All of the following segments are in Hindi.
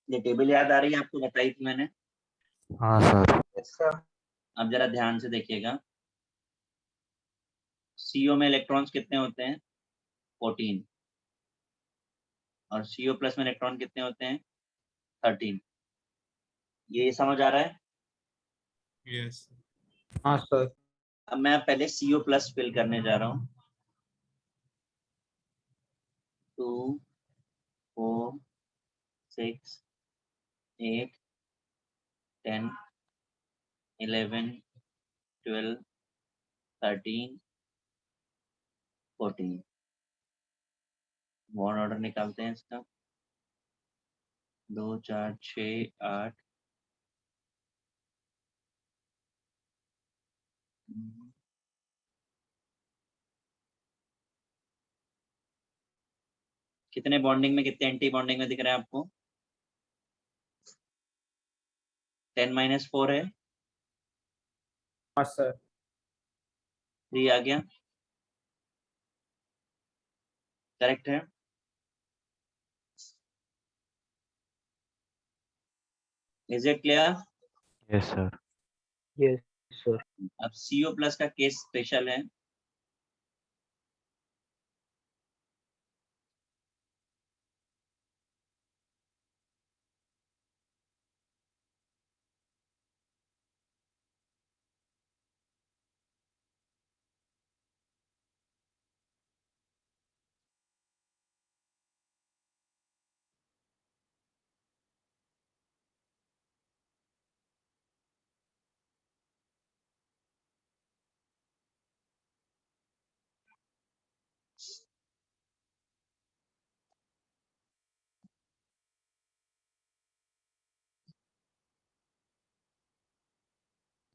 ये टेबल याद आ रही है आपको, बताई थी मैंने। हाँ सर। सर अब जरा ध्यान से देखिएगा, CO में इलेक्ट्रॉन्स कितने होते हैं? 14। और CO प्लस में इलेक्ट्रॉन कितने होते हैं? 13। ये समझ आ रहा है? यस। हाँ सर। अब मैं पहले CO प्लस फिल करने जा रहा हूँ। 2 4 6 8 10 11 12 13 14। बॉन्ड ऑर्डर निकालते हैं इसका। 2 4 6 8 कितने बॉन्डिंग में, कितने एंटी बॉन्डिंग में दिख रहे हैं आपको? 10 - 4 है। हाँ सर। 3 आ गया, करेक्ट है। Is it clear? Yes sir. Yes sir. अब CO प्लस का केस स्पेशल है।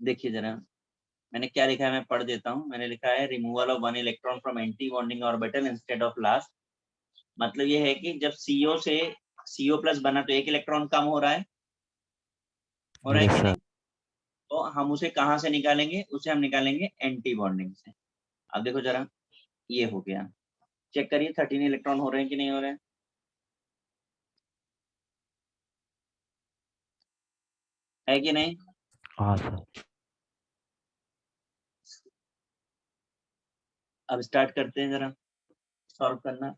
देखिए जरा, मैंने क्या लिखा है, मैं पढ़ देता हूँ। मैंने लिखा है removal of 1 electron from anti bonding orbital instead of last. मतलब ये है कि जब CO से CO प्लस बना तो एक इलेक्ट्रॉन कम हो रहा है यस कि सर। नहीं? तो हम उसे कहाँ से निकालेंगे? उसे हम निकालेंगे एंटी बॉन्डिंग से। अब देखो जरा, ये हो गया। चेक करिए 13 इलेक्ट्रॉन हो रहे हैं कि नहीं हो रहे हैं? है कि नहीं? हाँ सर। अब स्टार्ट करते हैं जरा सॉल्व करना।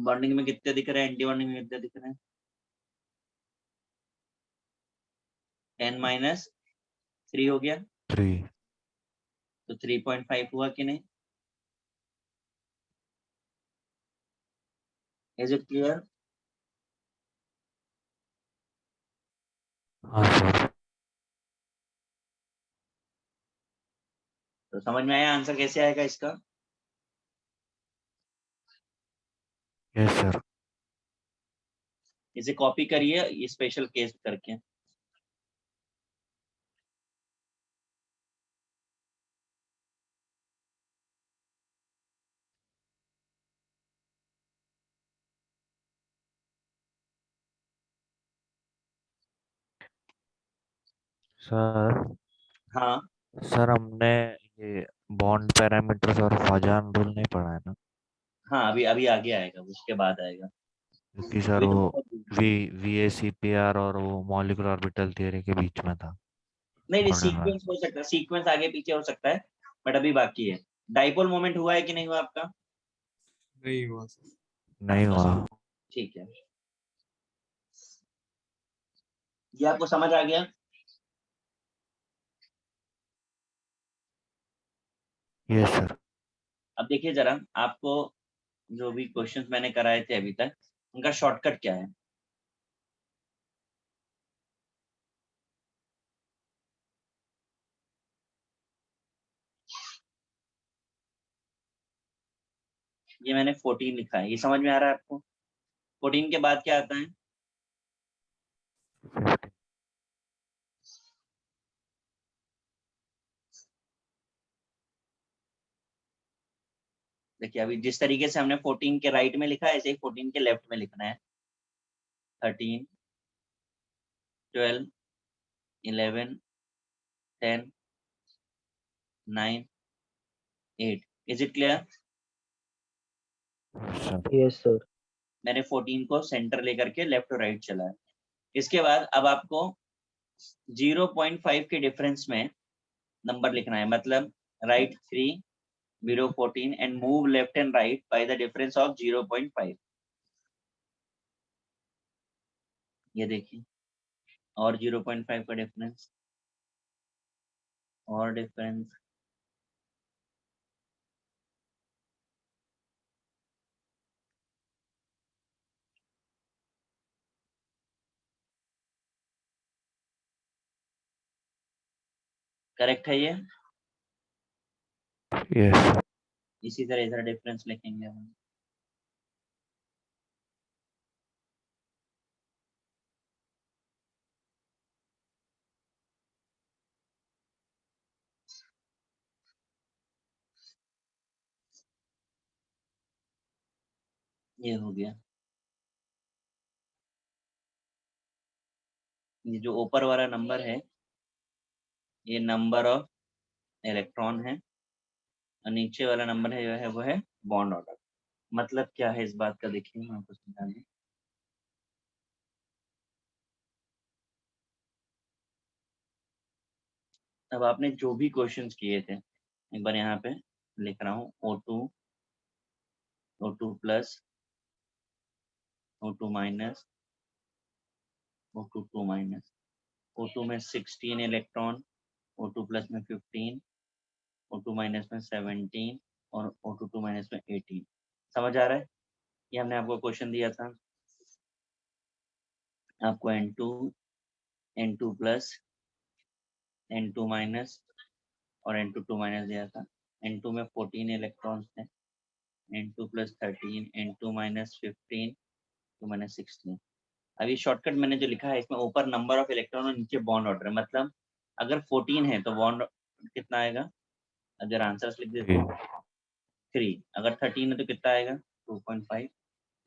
बॉन्डिंग में कितने दिख रहे हैं, एंटी बॉन्डिंग में कितने दिख रहे हैं? 10 - 3 हो गया, 3। तो 3.5 हुआ कि नहीं? Is it clear? हाँ सर। तो समझ में आया आंसर कैसे आएगा इसका? Yes sir. इसे कॉपी करिए ये स्पेशल केस करके। सर। हाँ सर हमने ये बॉन्ड पैरामीटर्स और फॉजान रूल नहीं पढ़ा है ना? हाँ, अभी अभी आगे आएगा, उसके बाद आएगा। क्योंकि सर अभी तो वो बहुत easy वी है। VACPR और वो मॉलिक्यूलर ऑर्बिटल थ्योरी के बीच में था नहीं नहीं, पढ़ने में। सीक्वेंस हो सकता है, सीक्वेंस आगे पीछे हो सकता है, बट अभी बाकी है। डाइपोल मोमेंट हुआ है कि नहीं हुआ आपका? नहीं हुआ सर। नहीं तो हुआ। ठीक है, ये आपको समझ आ गया? Yes sir. अब देखिए जरा, आपको जो भी क्वेश्चंस मैंने कराए थे अभी तक, उनका शॉर्टकट क्या है? ये मैंने 14 लिखा है, ये समझ में आ रहा है आपको? 14 के बाद क्या आता है? देखिए अभी जिस तरीके से हमने 14 के राइट में लिखा है, ऐसे ही 14 के लेफ्ट में लिखना है। 13 12 11 10 9 8। Is it clear? Sir. Yes sir. मैंने 14 को सेंटर लेकर के लेफ्ट और राइट चला है। इसके बाद अब आपको 0.5 के डिफरेंस में नंबर लिखना है, मतलब right 3 below 14 and move left and right by the difference of 0.5। ये देखिए, और 0.5 का डिफरेंस, और डिफरेंस, करेक्ट है ये। यस इसी तरह इधर डिफरेंस लिखेंगे हम। ये हो गया। ये जो ऊपर वाला नंबर है ये नंबर ऑफ इलेक्ट्रॉन है, और नीचे वाला नंबर है जो है वो है बॉन्ड ऑर्डर। मतलब क्या है इस बात का, देखिए मैं आपको समझा दूं। अब आपने जो भी क्वेश्चंस किए थे, एक बार यहाँ पे लिख रहा हूँ, O2 plus, O2 minus, O2 2 minus, O2 में 16 इलेक्ट्रॉन, O2 प्लस में 15, O2 माइनस में 17 और O2 2 माइनस में 18। समझ आ रहा है? ये हमने आपको क्वेश्चन दिया था, आपको N2 प्लस, N2 माइनस और N2 2 माइनस दिया था। N2 में 14 इलेक्ट्रॉन्स थे, N2 plus 13, N2 minus 15, 2 minus 16। अभी शॉर्टकट मैंने जो लिखा है इसमें ऊपर नंबर ऑफ इलेक्ट्रॉन और नीचे बॉन्ड ऑर्डर, मतलब अगर 14 है तो बॉन्ड कितना आएगा, अगर आंसर्स लिख देते हैं 3, अगर 13 है तो कितना आएगा 2.5,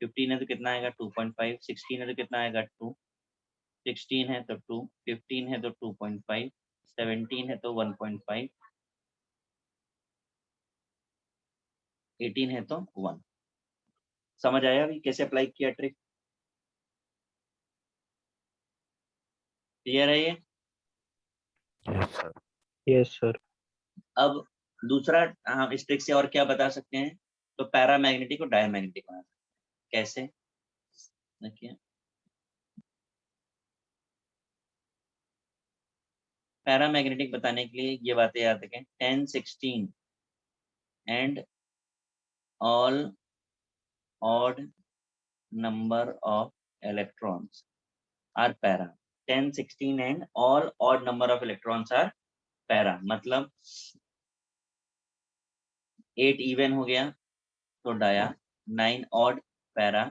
15 है तो कितना आएगा 2.5, 16 है तो कितना आएगा 2, 16 है तो 2, 15 है तो 2.5, 17 है तो 1.5, 18 है तो 1। समझ आया अभी कैसे अप्लाई किया ट्रिक? क्लियर है ये? Yes sir Yes, sir. अब दूसरा हम इस ट्रिक से और क्या बता सकते हैं, तो पैरामैग्नेटिक और डायमैग्नेटिक बना सकते हैं। कैसे, देखिए पैरामैग्नेटिक बताने के लिए ये बातें याद रखें, 10, 16 and all odd number of electrons are para। 10, 16 and all odd number of electrons are para। मतलब 8 even हो गया तो dia, 9 odd para,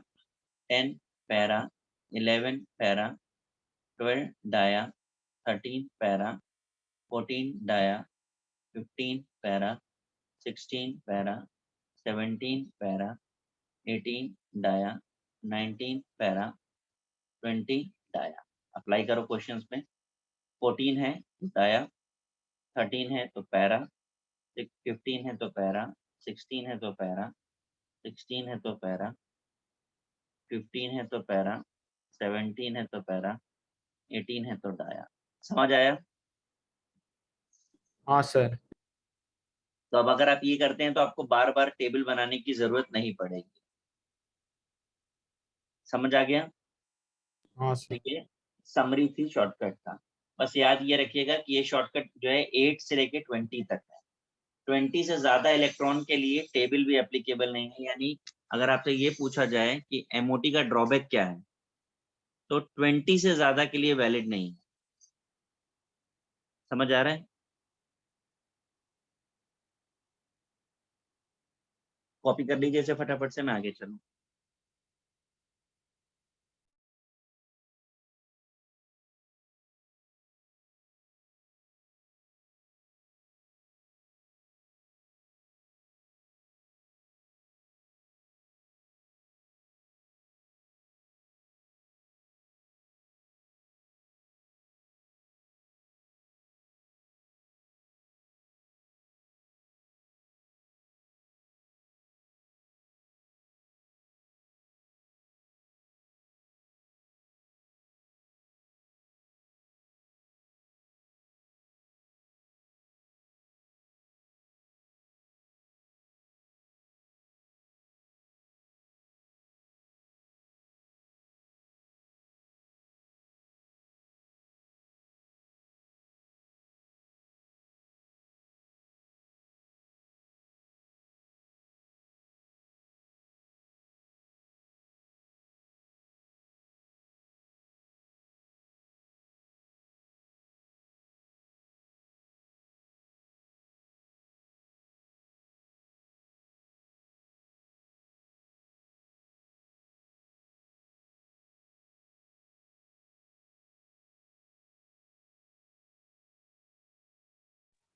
10 para, 11 para, 12 dia, 13 para, 14 dia, 15 para, 16 para, 17 para, 18 dia, 19 para, 20 dia. Apply करो क्वेश्चंस में। 14 है तो डाया, 13 है तो पैरा, 15 है तो पैरा, 16 है तो पैरा, 16 है तो पैरा, 15 है तो पैरा, 17 है तो पैरा, 18 है तो डाया। समझ आया? हाँ sir. तो अब अगर आप ये करते हैं तो आपको बार बार टेबल बनाने की जरूरत नहीं पड़ेगी। समझ आ गया? हाँ sir. तो ये समरी थी शॉर्टकट का। बस याद ये रखिएगा कि ये शॉर्टकट जो है 8 से लेके 20 तक है। 20 से ज्यादा इलेक्ट्रॉन के लिए टेबल भी एप्लीकेबल नहीं है। यानी अगर आपसे ये पूछा जाए कि एमओटी का ड्रॉबैक क्या है, तो 20 से ज्यादा के लिए वैलिड नहीं है। समझ आ रहा है? कॉपी कर लीजिए इसे फटाफट से, मैं आगे चलूं।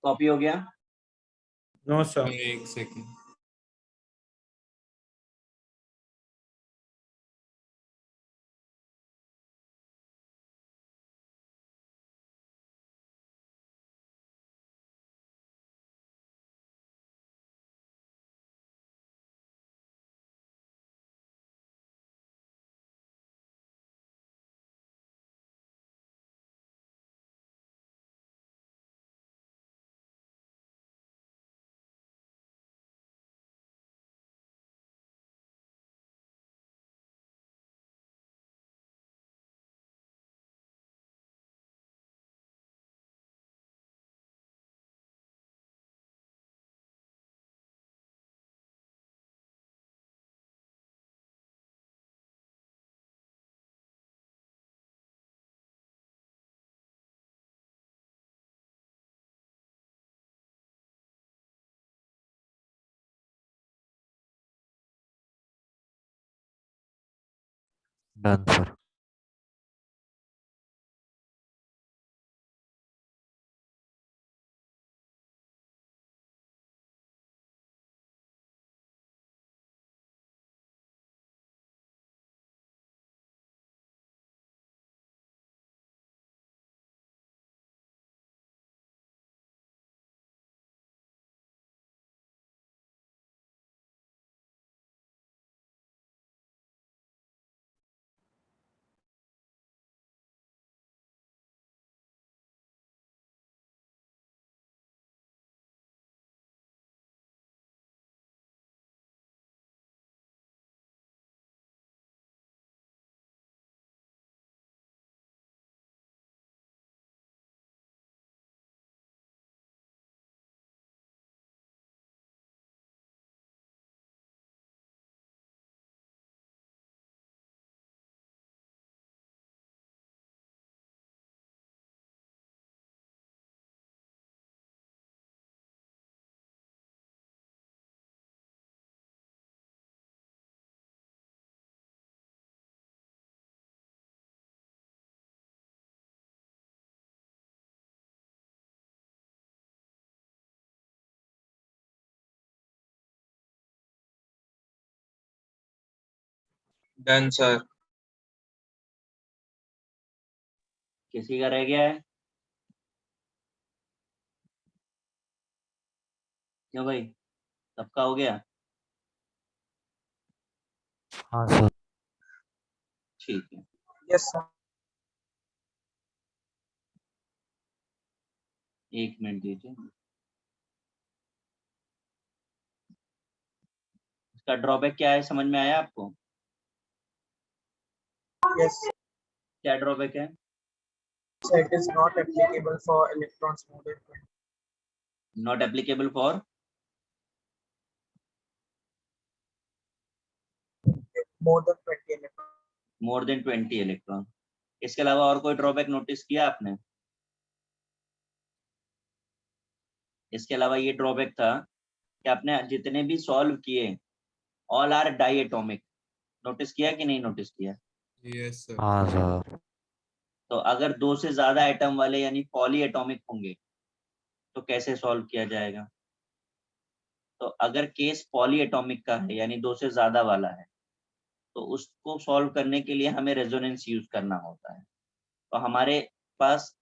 कॉपी हो गया? No, sir. एक second. Done sir. Done, sir. किसी का रह गया है? क्यों भाई, सबका हो गया? हाँ सर. ठीक है, Yes, sir. एक मिनट दीजिए. इसका ड्रॉबैक क्या है, समझ में आया आपको? Yes, क्या ड्रॉबैक है? sir. It is not applicable for electrons more than 20. Not applicable for More than 20 electrons. More than 20 electron. इसके अलावा और कोई ड्रॉबैक नोटिस किया आपने? इसके अलावा ये ड्रॉबैक था कि आपने जितने भी सॉल्व किए all are diatomic. Notice किया कि नहीं नोटिस किया? Yes, sir. हाँ सर. तो अगर 2 से ज्यादा एटम वाले यानी पॉली एटॉमिक होंगे तो कैसे सॉल्व किया जाएगा? तो अगर केस पॉली एटॉमिक का है यानी 2 से ज्यादा वाला है तो उसको सॉल्व करने के लिए हमें रेजोनेंस यूज करना होता है. तो हमारे पास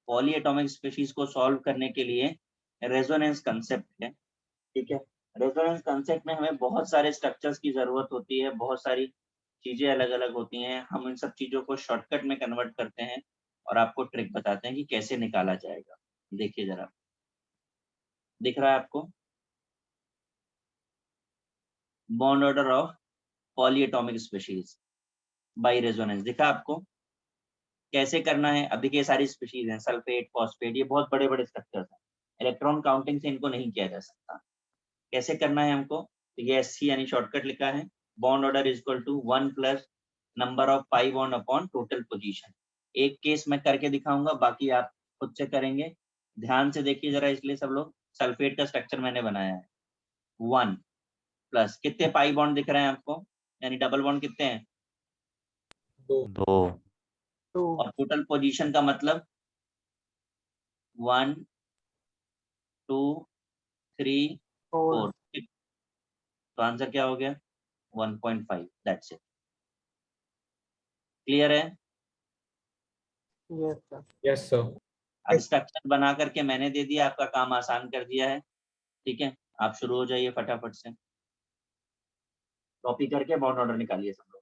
पॉली एटॉमिक स्पीशीज को सॉल्व करने के लिए रेजोनेंस कंसेप्ट है. ठीक है, रेजोनेंस कंसेप्ट में हमें बहुत सारे स्ट्रक्चर्स की जरूरत होती है, बहुत सारी चीजें अलग अलग होती हैं. हम इन सब चीजों को शॉर्टकट में कन्वर्ट करते हैं और आपको ट्रिक बताते हैं कि कैसे निकाला जाएगा. देखिए जरा, दिख रहा है आपको? Bond order of poly atomic species by resonance दिखा आपको? कैसे करना है? अभी के सारी स्पीशीज हैं, सल्फेट, फॉस्फेट, ये बहुत बड़े बड़े स्ट्रक्चर्स हैं. इलेक्ट्रॉन काउंटिंग से इनको नहीं किया जा सकता. कैसे करना है हमको? तो ये SC यानी शॉर्टकट लिखा है. Bond order is equal to 1 plus number of pi bond upon total position. एक केस मैं करके दिखाऊंगा, बाकी आप खुद से करेंगे. ध्यान से देखिए जरा, इसलिए सब लोग. सल्फेट का स्ट्रक्चर मैंने बनाया है. 1 प्लस कितने पाई बॉन्ड दिख रहे हैं आपको, यानी डबल बॉन्ड कितने हैं? 2. और टोटल पोजीशन का मतलब 1 2 3 4. 4 ठीक। तो आंसर क्या हो गया 1.5 दैट्स इट क्लियर है Yes, sir. Yes, sir. अब स्ट्रक्चर बना करके मैंने दे दिया आपका काम आसान कर दिया है ठीक है आप शुरू हो जाइए फटाफट से कॉपी करके बॉन्ड ऑर्डर निकालिए सब लोग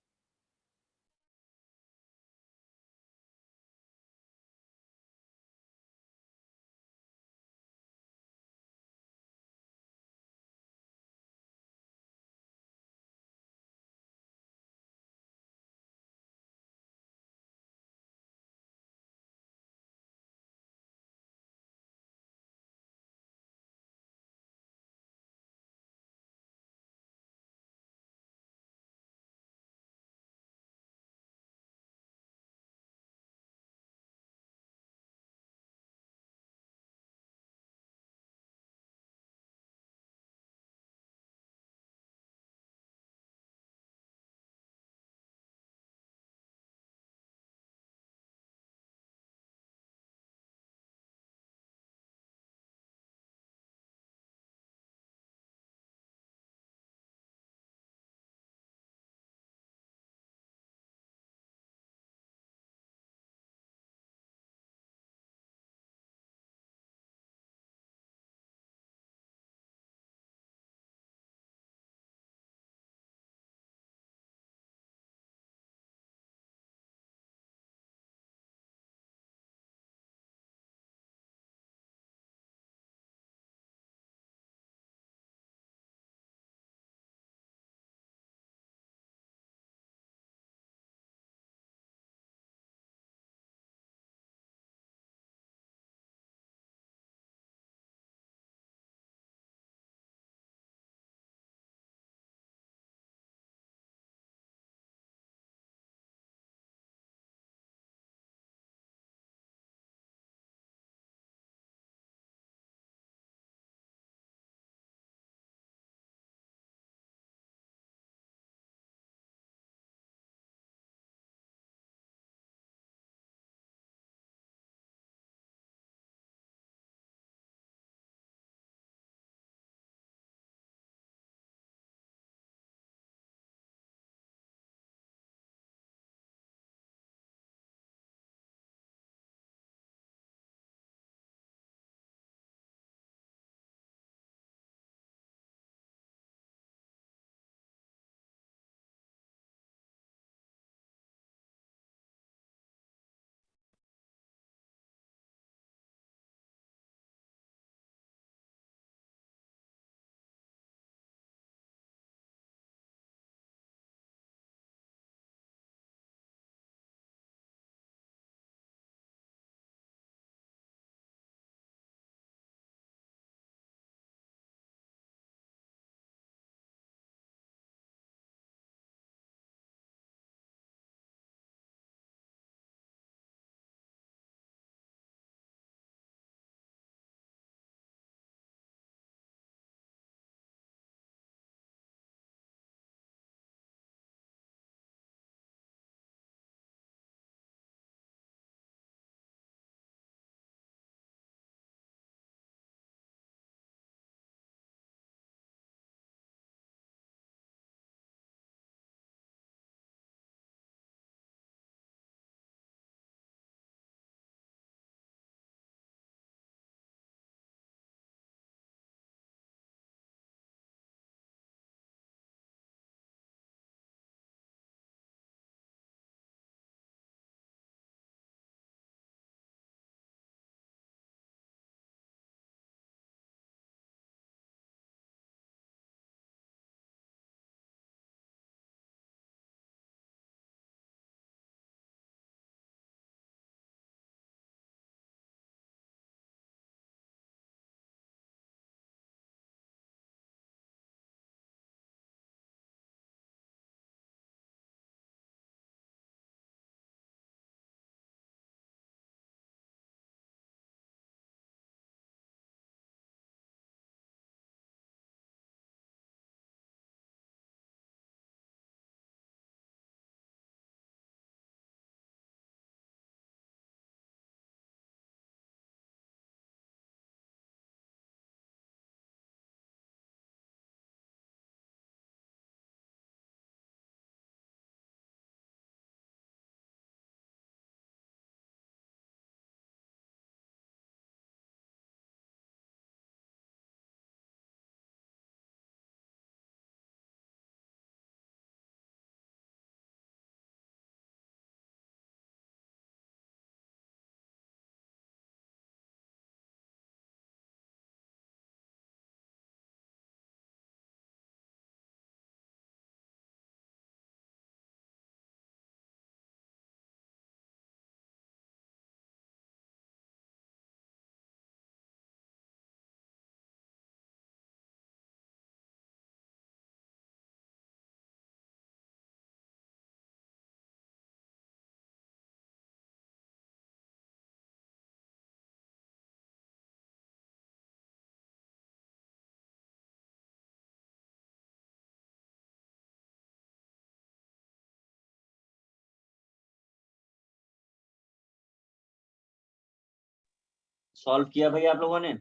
सॉल्व किया भाई आप लोगों ने?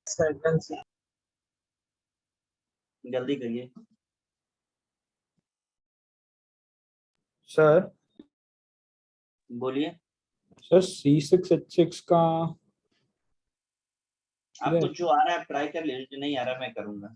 Sir, can see. जल्दी करिए। सर बोलिए। सर C6H6 का आपको जो आ रहा है आप ट्राई कर लीजिए, जो नहीं आ रहा मैं करूंगा।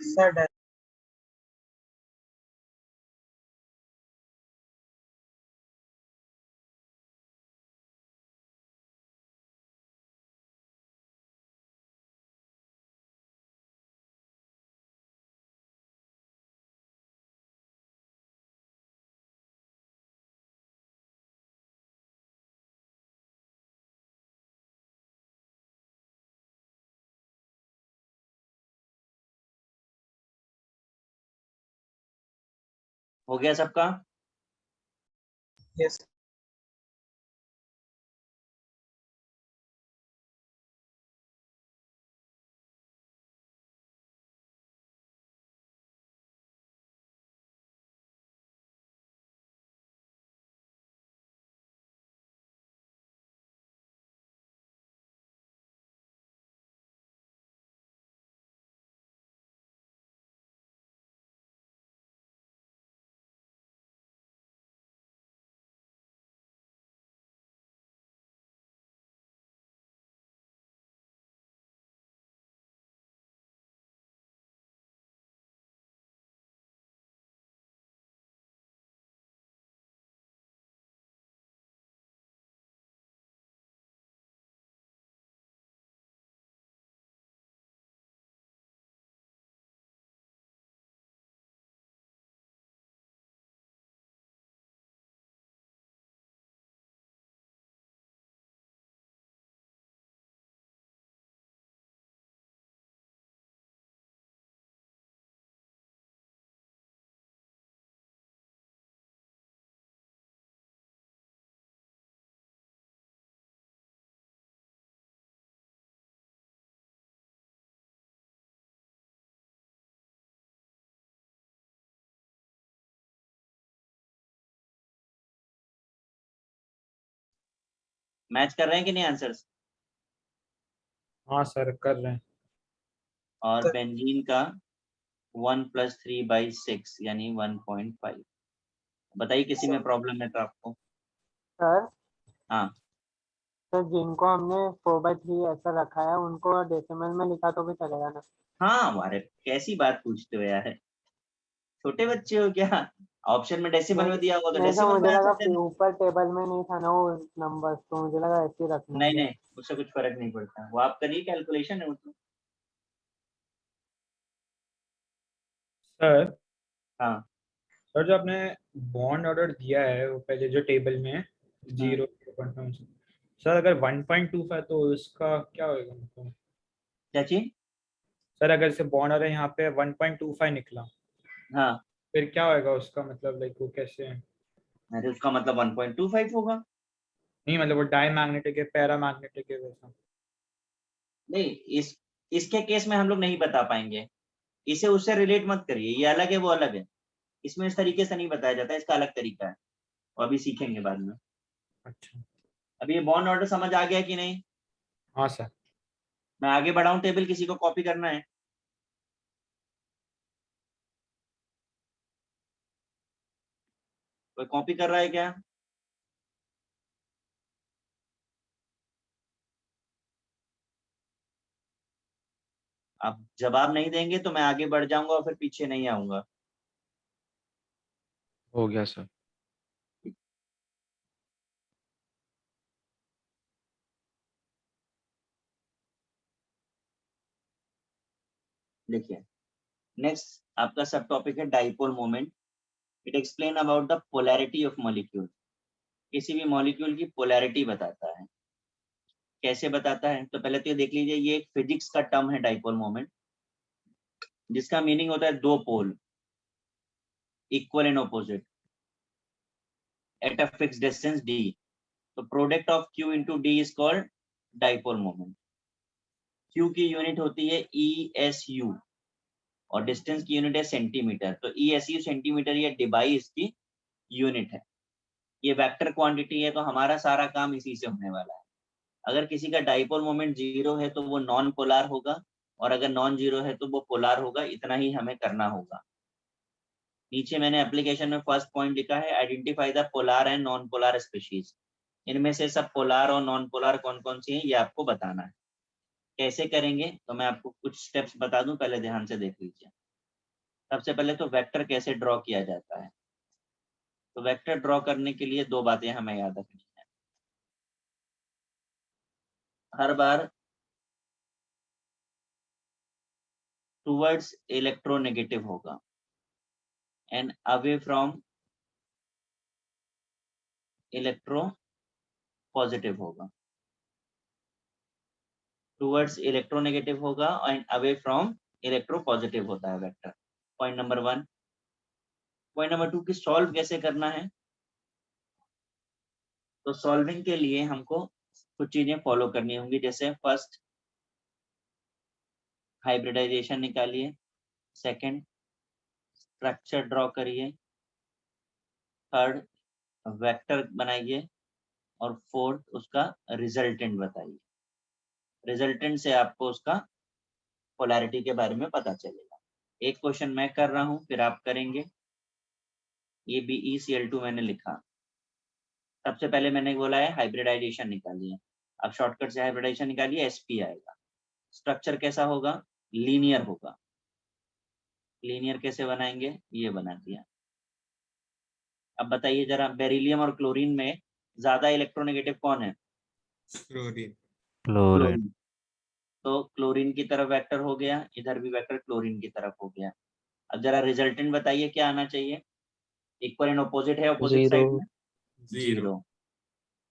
Sir, done. हो गया सबका? Yes. मैच कर रहे हैं कि नहीं आंसर्स? हाँ सर कर रहे हैं। और सर। बेंजीन का 1 + 3/6 यानी 1.5। बताइए किसी में प्रॉब्लम है तो आपको। सर हाँ सर जिनको हमने 4/3 ऐसा रखा है उनको डेसिमल में लिखा तो भी चलेगा ना? हाँ, हमारे कैसी बात पूछते हो यार, छोटे बच्चे हो क्या? ऑप्शन में डेसिमल में दिया होगा तो नहीं सर, डेसिमल में मुझे लगा आंसर देना। ऊपर टेबल में नहीं था ना वो नंबर्स, तो मुझे लगा ऐसे ही रखना नहीं है। नहीं, उससे कुछ फर्क नहीं पड़ता, वो आप करिए कैलकुलेशन है वो तो। सर हाँ सर जो आपने बॉन्ड ऑर्डर दिया है वो पहले जो टेबल में है 0 हम्म, 0.5 सर अगर 1.25 तो इसका क्या होगा मतलब? क्या चीज? सर अगर से बॉन्ड ऑर्डर यहाँ पे 1.25 निकला, हाँ, फिर क्या होएगा उसका मतलब, लाइक वो कैसे? अरे उसका मतलब 1.25 होगा। नहीं मतलब वो डाई मैग्नेटिक है, पैरा मैग्नेटिक है वैसा? नहीं, इसके केस में हम लोग नहीं बता पाएंगे। इसे उससे रिलेट मत करिए, ये अलग है वो अलग है। इसमें इस तरीके से नहीं बताया जाता, इसका अलग तरीका है, वो अभी सीखेंगे बाद में। अच्छा। अभी ये बॉन्ड ऑर्डर समझ आ गया कि नहीं? हाँ सर। मैं आगे बढ़ाऊं टेबल, किसी को कॉपी करना है? कोई कॉपी कर रहा है क्या? आप जवाब नहीं देंगे तो मैं आगे बढ़ जाऊंगा और फिर पीछे नहीं आऊंगा। हो गया सर। देखिए, नेक्स्ट आपका सब टॉपिक है dipole moment. It explain about the polarity of molecule. किसी भी मॉलिक्यूल की पोलैरिटी बताता है। कैसे बताता है? तो पहले तो ये देख लीजिए, ये एक फिजिक्स का टर्म है डाइपोल मोमेंट, जिसका मीनिंग होता है दो pole equal and opposite at a fixed distance d। तो product of q into d is called dipole moment. q की यूनिट होती है ESU और डिस्टेंस की यूनिट है सेंटीमीटर। तो ESU सेंटीमीटर, ये डिवाइस की यूनिट है। ये वेक्टर क्वांटिटी है, तो हमारा सारा काम इसी से होने वाला है। अगर किसी का डाइपोल मोमेंट 0 है तो वो नॉन पोलर होगा, और अगर नॉन जीरो है तो वो पोलर होगा। इतना ही हमें करना होगा। नीचे मैंने एप्लीकेशन में फर्स्ट पॉइंट लिखा है, identify the polar and non polar species. इनमें से सब पोलर और नॉन पोलर कौन कौन सी हैं, ये आपको बताना है। कैसे करेंगे तो मैं आपको कुछ स्टेप्स बता दूं, पहले ध्यान से देख लीजिए। सबसे पहले तो वेक्टर कैसे ड्रॉ किया जाता है। तो वेक्टर ड्रॉ करने के लिए दो बातें हमें याद रखनी है। हर बार टूवर्ड्स इलेक्ट्रोनेगेटिव होगा and away from electro positive होगा। टूवर्ड्स इलेक्ट्रोनेगेटिव होगा and away from electro positive होता है vector. Point number 1। Point number 2 की सॉल्व कैसे करना है। तो सॉल्विंग के लिए हमको कुछ चीजें फॉलो करनी होंगी, जैसे फर्स्ट हाइब्रिडाइजेशन निकालिए, सेकंड स्ट्रक्चर ड्रॉ करिए, थर्ड वेक्टर बनाइए, और फोर्थ उसका रिजल्टेंट बताइए। रिजल्टेंट से आपको उसका पोलैरिटी के बारे में पता चलेगा। एक क्वेश्चन मैं कर रहा हूँ, फिर आप करेंगे। ये BeCl2 मैंने लिखा। सबसे पहले मैंने बोला है हाइब्रिडाइजेशन निकालिए। अब शॉर्टकट से हाइब्रिडाइजेशन निकालिए, Sp आएगा। स्ट्रक्चर कैसा होगा? लीनियर होगा। लीनियर कैसे बनाएंगे? ये बना दिया। अब बताइए जरा, बेरिलियम और क्लोरीन में ज्यादा इलेक्ट्रोनेगेटिव कौन है? Chlorine. क्लोरीन। क्लोरीन। तो क्लोरीन की तरफ वेक्टर हो गया, इधर भी वेक्टर क्लोरीन की तरफ हो गया। अब जरा रिजल्टेंट बताइए क्या आना चाहिए। इक्वल एंड ऑपोजिट है ऑपोजिट Zero. साइड में? Zero. जीरो।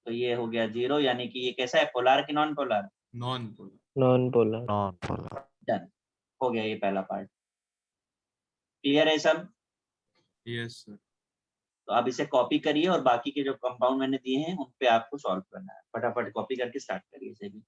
तो ये हो गया जीरो, यानी कि ये कैसा है, पोलर कि non polar? Non-polar. Non-polar. Non polar. Done, हो गया ये पहला पार्ट। क्लियर है सब? Yes, sir. तो आप इसे कॉपी करिए और बाकी के जो कंपाउंड मैंने दिए हैं उन पे आपको सॉल्व करना है। फटाफट कॉपी करके स्टार्ट करिए इसे भी।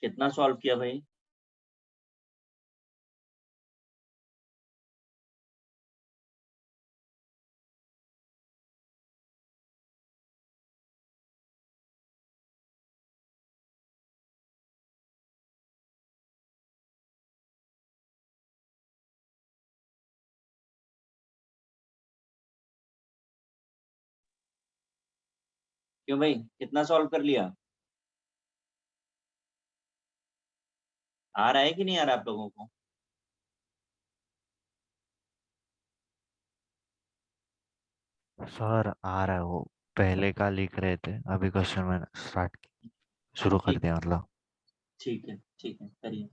कितना सॉल्व किया भाई? क्यों भाई, कितना सॉल्व कर लिया? आ रहा है कि नहीं आ रहा आप लोगों को? सर आ रहा है वो, पहले का लिख रहे थे, अभी क्वेश्चन मैंने शुरू कर ठीक दिया मतलब। ठीक है करिए।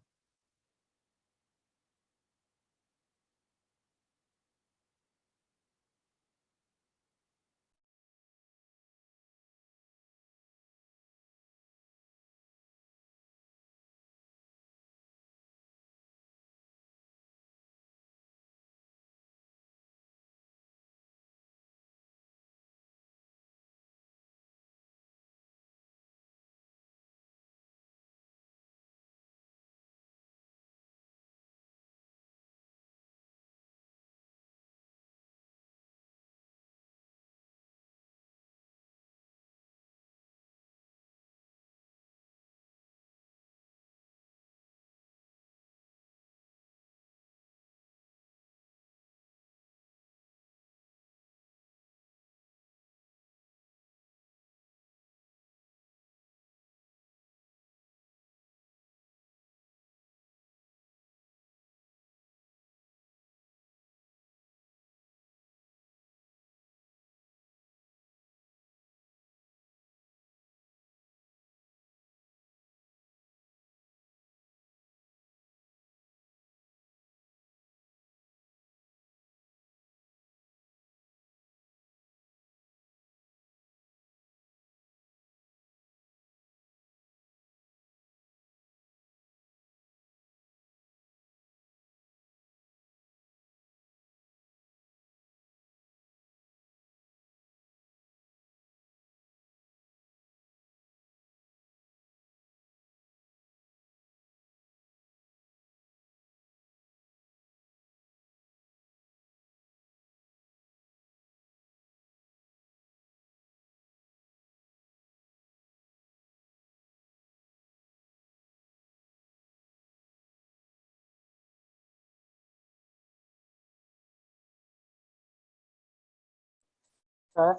Sir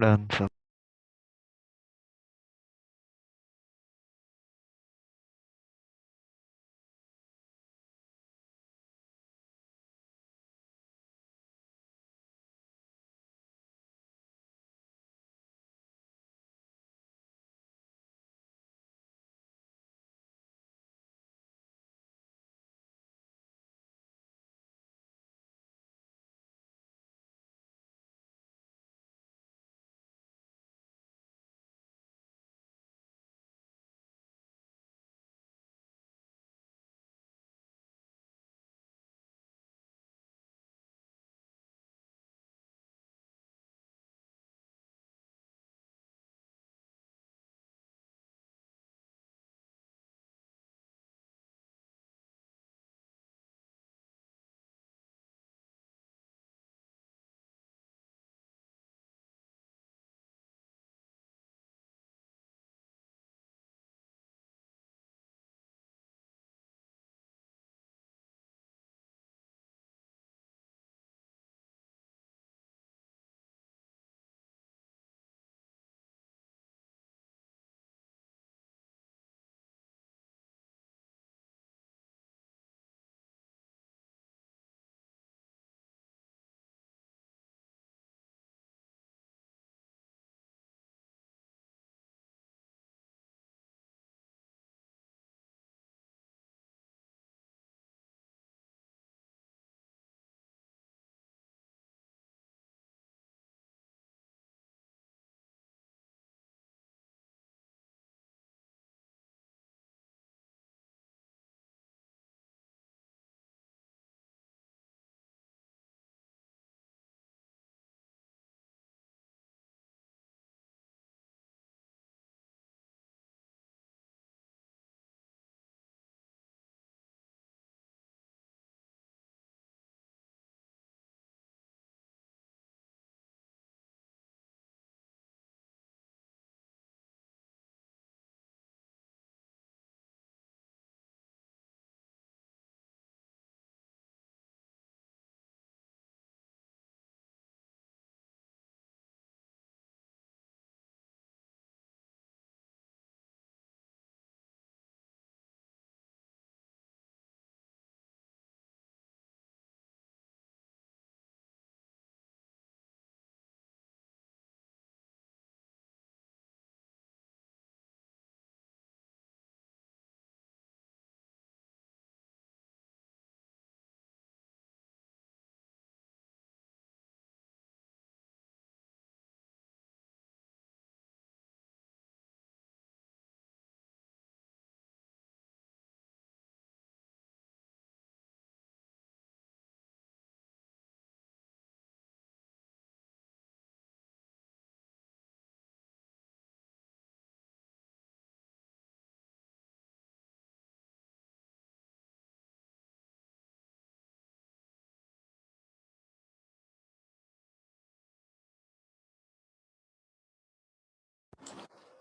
done sir.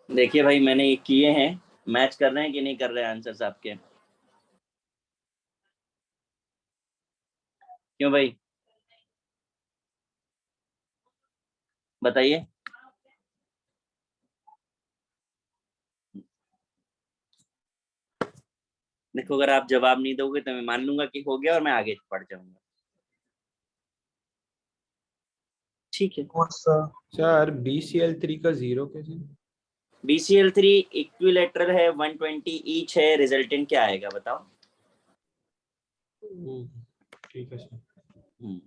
देखिए भाई मैंने ये किए हैं, मैच कर रहे हैं कि नहीं कर रहे हैं आंसर्स आपके? क्यों भाई बताइए। देखो अगर आप जवाब नहीं दोगे तो मैं मान लूंगा कि हो गया और मैं आगे पढ़ जाऊंगा। ठीक है। Yes, sir. सर BCl3 का 0 कैसे? BCl3 इक्विलेटरल है, 120 ईच है, रिजल्टेंट क्या आएगा बताओ? ठीक है सर। हम्म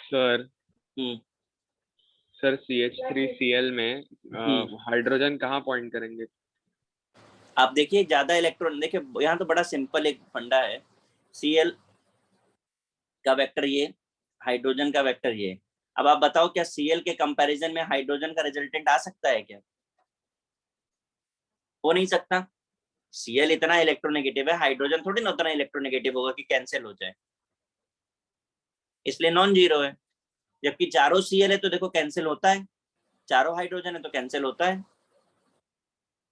सर हम्म सर CH3Cl में हाइड्रोजन कहाँ पॉइंट करेंगे? आप देखिए ज्यादा इलेक्ट्रॉन, देखिए यहाँ तो बड़ा सिंपल एक फंडा है। Cl का वेक्टर ये, हाइड्रोजन का वेक्टर ये। अब आप बताओ क्या Cl के कंपैरिजन में हाइड्रोजन का रिजल्टेंट आ सकता है क्या? हो नहीं सकता। Cl इतना इलेक्ट्रोनेगेटिव है, हाइड्रोजन थोड़ी ना उतना इलेक्ट्रोनेगेटिव होगा कि कैंसिल हो जाए, इसलिए नॉन जीरो है। जबकि चारों Cl है तो देखो कैंसिल होता है, चारों हाइड्रोजन है तो कैंसिल होता है,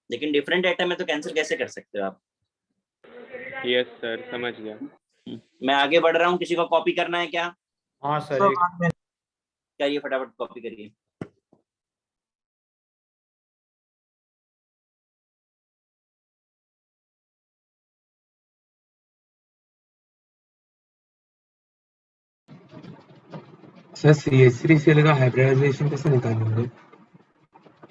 लेकिन डिफरेंट एटम है तो कैंसिल कैसे कर सकते हो आप? यस सर, समझ गया। मैं आगे बढ़ रहा हूँ, किसी को कॉपी करना है क्या? हाँ सर So, एक बाद में करिए फटाफट कॉपी करिए। सर CH3Cl का हाइब्रिडाइजेशन कैसे निकालेंगे?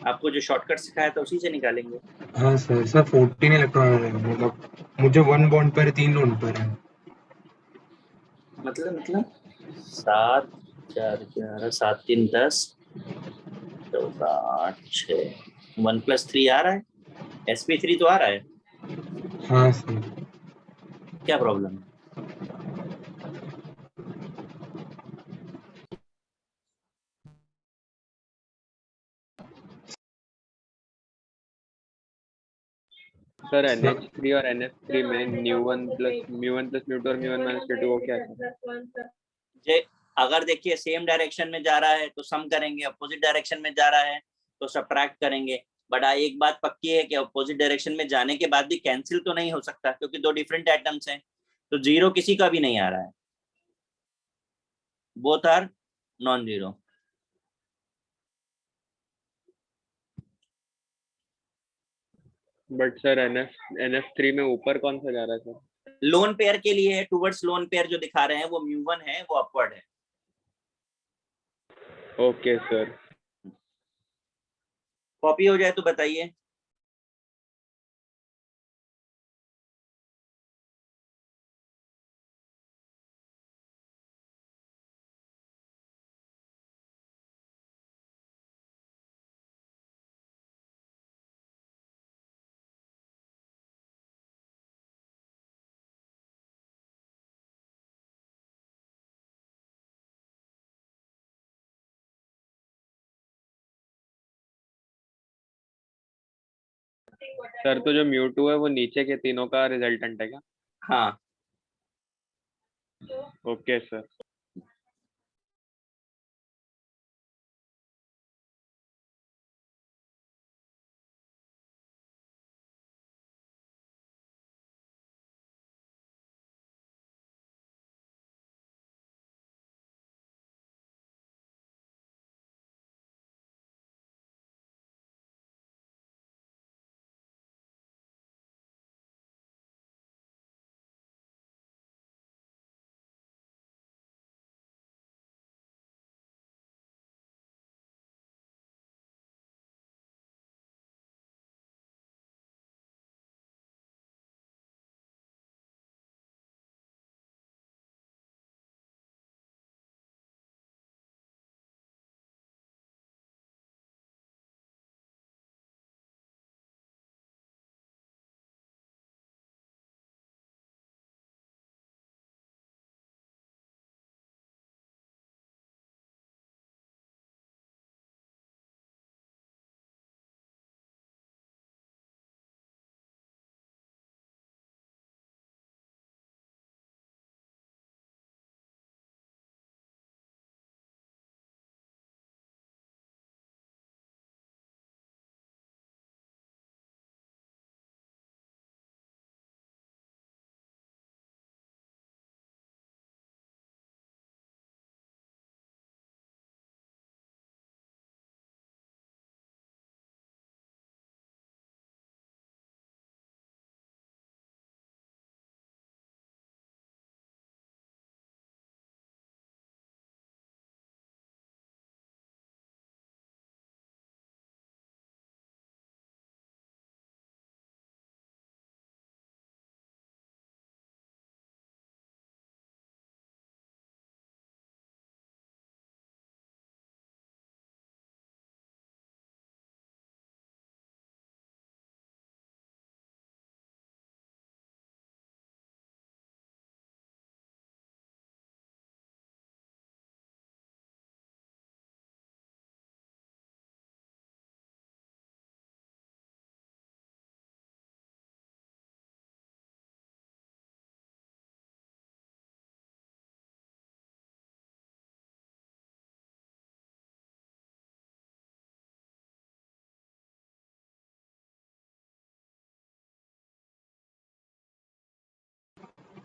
आपको जो शॉर्टकट सिखाया था उसी से निकालेंगे। हाँ सर 14 इलेक्ट्रॉन है, मतलब मुझे 1 बॉन्ड पर 3 लोन पर है। मतलब 7 4 11 7 3 10 14 8 6 1 + 3 आ रहा है, sp3 तो आ रहा है, हाँ सर। क्या प्रॉब्लम है? सर NH3 और NF3 में μ1 + μ2 और μ1 - μ2 वो क्या है? जे अगर देखिए सेम डायरेक्शन में जा रहा है तो सम करेंगे, अपोजिट डायरेक्शन में जा रहा है तो सब्ट्रैक्ट करेंगे। बट एक बात पक्की है कि अपोजिट डायरेक्शन में जाने के बाद भी कैंसिल तो नहीं हो सकता, क्योंकि दो डिफरेंट एटम्स हैं, तो जीरो किसी का भी नहीं आ रहा है, both are non zero. But sir NF3 में ऊपर कौन सा जा रहा है सर? लोन पेयर के लिए है, टुवर्ड्स लोन पेयर जो दिखा रहे हैं वो μ1 है, वो अपवर्ड है। Okay sir. कॉपी हो जाए तो बताइए। सर तो जो μ2 है वो नीचे के तीनों का रिजल्टेंट है क्या? हाँ, ओके सर।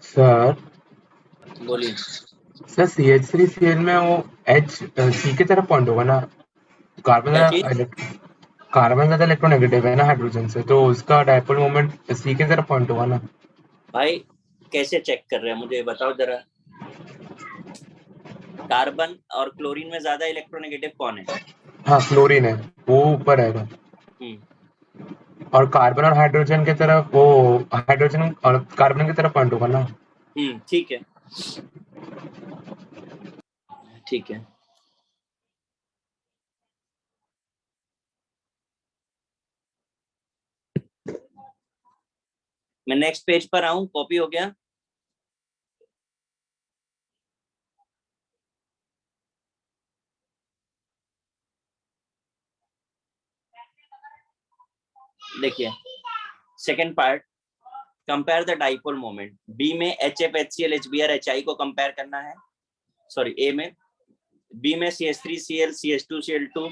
सर बोलिए। सर CH3Cl में वो H C की तरफ पॉइंट होगा ना, क्या चीज? कार्बन ज्यादा इलेक्ट्रोनेगेटिव है ना हाइड्रोजन से, तो उसका डायपोल मोमेंट C की तरफ पॉइंट होगा ना। भाई कैसे चेक कर रहे हैं मुझे बताओ जरा। कार्बन और क्लोरीन में ज्यादा इलेक्ट्रोनेगेटिव कौन है? हाँ क्लोरीन है, वो ऊपर है। हम्म, और कार्बन और हाइड्रोजन की तरफ वो, हाइड्रोजन और कार्बन की तरफ पॉइंट होगा ना। ठीक है, ठीक है। मैं नेक्स्ट पेज पर आऊं, कॉपी हो गया? देखिए second part, compare the dipole moment. B में HF HCl HBr HI को कंपेयर करना है, सॉरी ए में। बी में CH3Cl CH2Cl2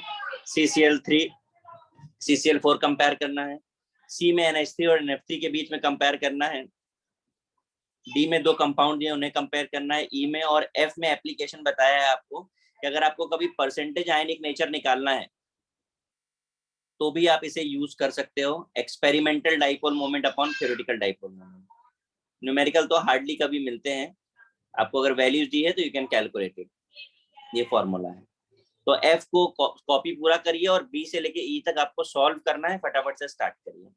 CCl3 CCl4 compare करना है। सी में NH3 और NF3 के बीच में कंपेयर करना है। डी में दो कंपाउंड है उन्हें कंपेयर करना है। ई में और एफ में एप्लीकेशन बताया है आपको कि अगर आपको कभी परसेंटेज आयनिक नेचर निकालना है तो भी आप इसे यूज कर सकते हो, experimental dipole moment upon theoretical dipole moment. Numerical तो हार्डली कभी मिलते हैं, आपको अगर वैल्यूज दी है तो यू कैन कैलकुलेट इट, ये फॉर्मूला है। तो एफ को कॉपी पूरा करिए और बी से लेके ई तक आपको सॉल्व करना है, फटाफट से स्टार्ट करिए।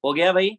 हो गया भाई?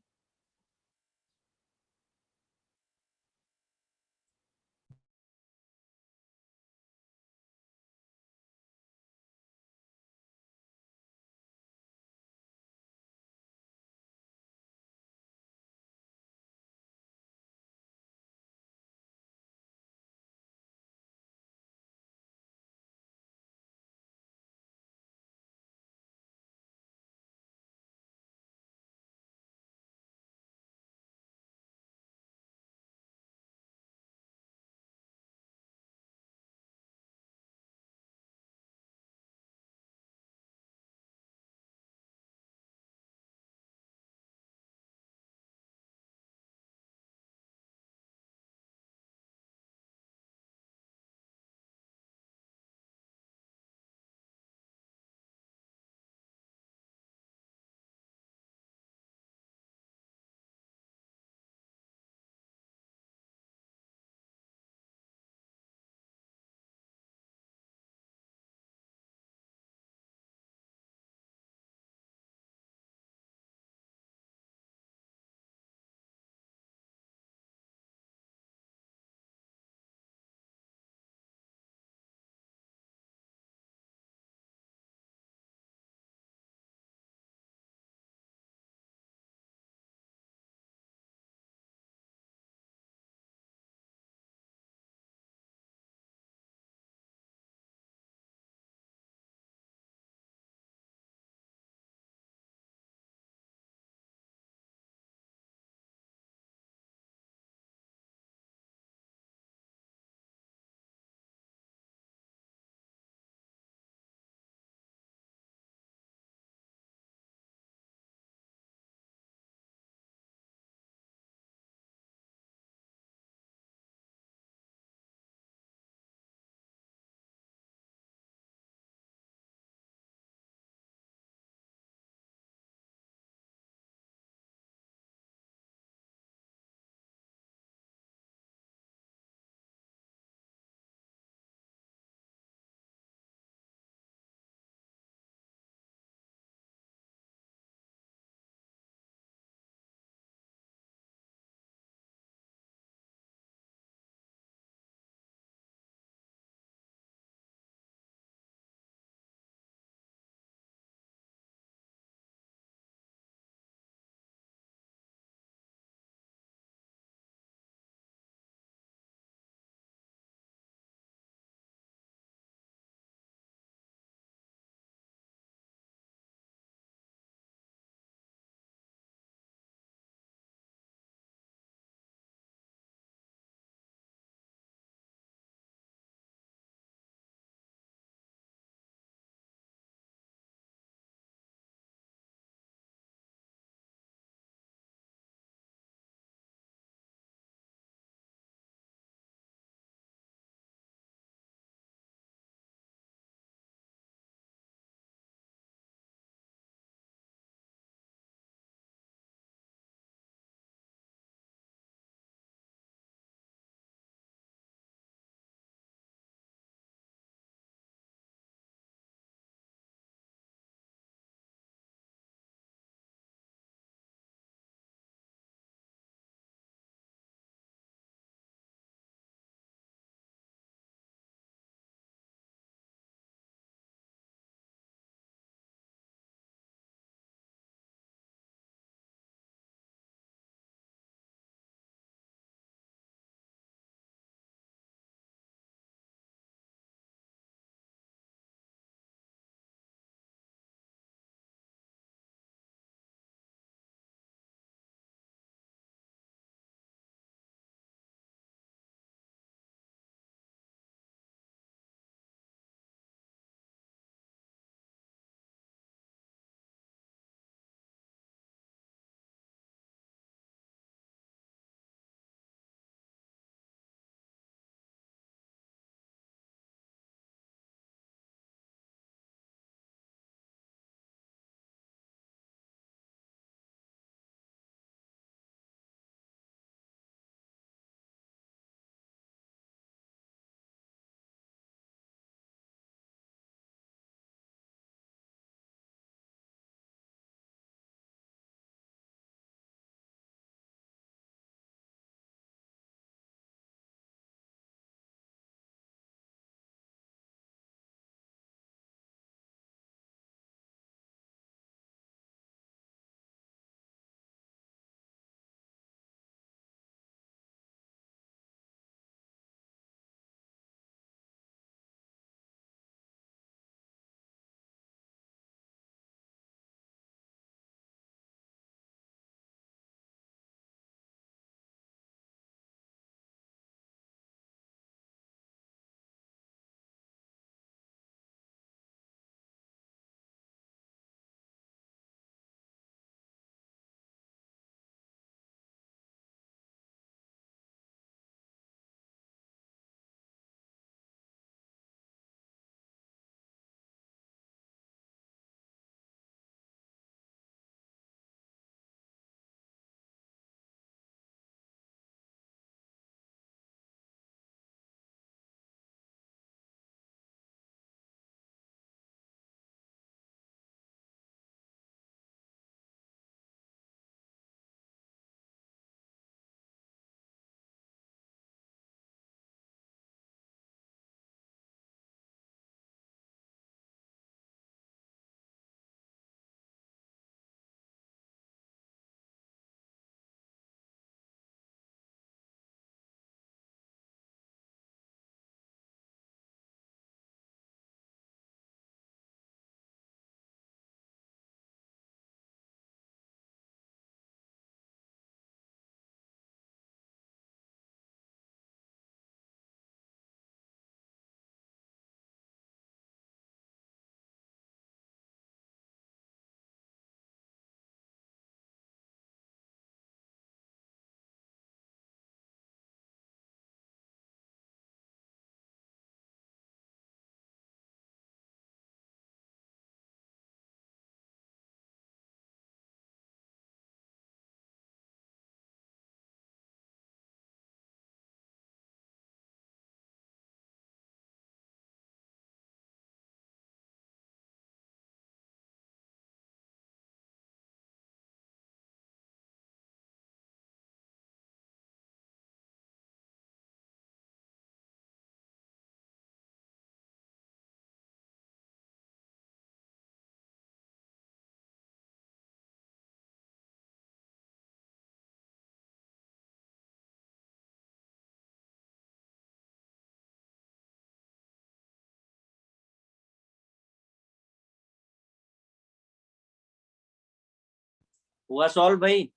हुआ सॉल्व भाई?